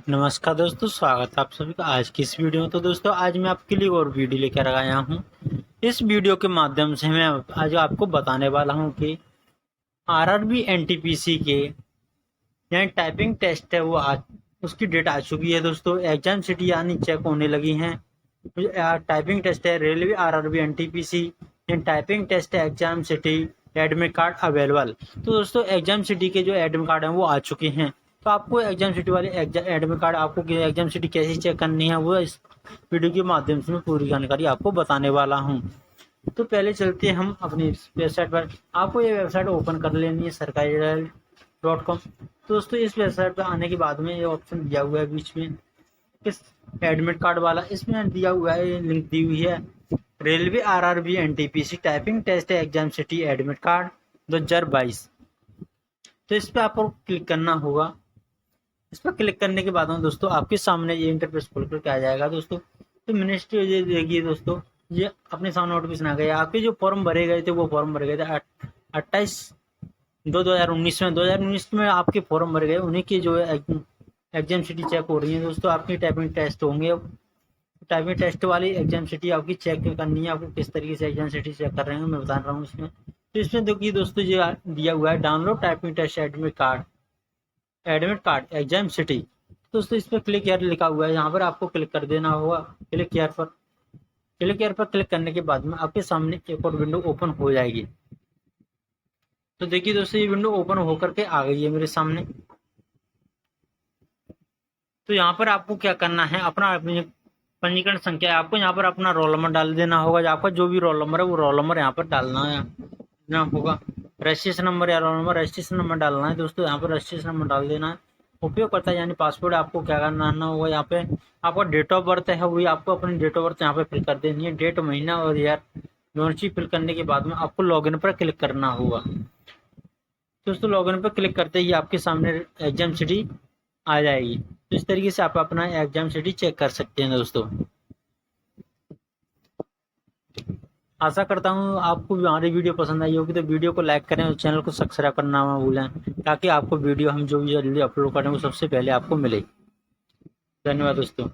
नमस्कार दोस्तों, स्वागत है आप सभी का आज की इस वीडियो में। तो दोस्तों, आज मैं आपके लिए और वीडियो लेकर आया हूँ। इस वीडियो के माध्यम से मैं आज आपको बताने वाला हूँ कि आरआरबी एनटीपीसी के यहाँ टाइपिंग टेस्ट है वो आज उसकी डेट आ चुकी है दोस्तों। एग्जाम सिटी यानी चेक होने लगी हैं। टाइपिंग टेस्ट है railway RRB NTPC typing test है exam city admit card available. तो दोस्तों, एग्जाम सिटी के जो एडमिट कार्ड हैं वो आ चुके हैं। तो आपको एग्जाम सिटी वाले एडमिट कार्ड आपको एग्जाम सिटी कैसे चेक करनी है वो इस वीडियो के माध्यम से मैं पूरी जानकारी आपको बताने वाला हूँ। तो पहले चलते हैं हम अपनी वेबसाइट पर। आपको ये वेबसाइट ओपन कर लेनी है sarkari.com। तो दोस्तों, इस वेबसाइट पर आने के बाद में ये ऑप्शन दिया हुआ है बीच में इस एडमिट कार्ड वाला, इसमें दिया हुआ है लिंक दी हुई है railway RRB NTPC typing test exam city admit card 2022। तो इस पर आपको क्लिक करना होगा। इस पर क्लिक करने के बाद में दोस्तों आपके सामने ये इंटरफेस खुल करके आ जाएगा दोस्तों। तो मिनिस्ट्री ये देखिए दोस्तों, ये अपने सामने नोटिफिकेशन आ गया। आपके जो फॉर्म भरे गए थे वो फॉर्म भरे गए थे 28/2/2019 में। 2019 में आपके फॉर्म भरे गए, उन्हीं की जो है एग्जाम सिटी चेक हो रही है दोस्तों। आपकी टाइपिंग टेस्ट होंगे। टाइपिंग टेस्ट वाली एग्जाम सिटी आपकी चेक करनी है। आपको किस तरीके से एग्जाम सिटी चेक कर रहे हैं मैं बता रहा हूँ इसमें। तो इसमें देखिए दोस्तों, ये दिया हुआ है download typing test admit card exam city. दोस्तों, इस पर क्लिक हियर लिखा हुआ है, यहाँ पर आपको क्लिक कर देना होगा। क्लिक हियर पर क्लिक करने के बाद में आपके सामने एक और विंडो ओपन हो जाएगी। तो देखिए दोस्तों, ये विंडो ओपन होकर के आ गई है मेरे सामने। तो यहाँ पर आपको क्या करना है, अपना पंजीकरण संख्या है, आपको यहाँ पर अपना रोल नंबर डाल देना होगा। आपका जो भी रोल नंबर है वो रोल नंबर यहाँ पर डालना होगा। रजिस्ट्रेशन नंबर या रोल नंबर रजिस्ट्रेशन नंबर डालना है दोस्तों। यहाँ पर रजिस्ट्रेशन नंबर डाल देना है। उपयोगकर्ता यानी पासवर्ड आपको क्या करना होगा, यहाँ पे आपका डेट ऑफ बर्थ है वही आपको अपनी डेट ऑफ बर्थ यहाँ पे फिल कर देनी है। डेट, महीना और ईयर दोनों चीज फिल करने के बाद में आपको लॉगिन पर क्लिक करना होगा दोस्तों। लॉगिन पर क्लिक करते ही आपके सामने एग्जाम सिटी आ जाएगी। तो इस तरीके से आप अपना एग्जाम सिटी चेक कर सकते हैं दोस्तों। आशा करता हूँ आपको हमारी वीडियो पसंद आई होगी। तो वीडियो को लाइक करें और चैनल को सब्सक्राइब करना ना भूलें, ताकि आपको वीडियो हम जो भी जल्दी अपलोड करें वो सबसे पहले आपको मिले। धन्यवाद दोस्तों।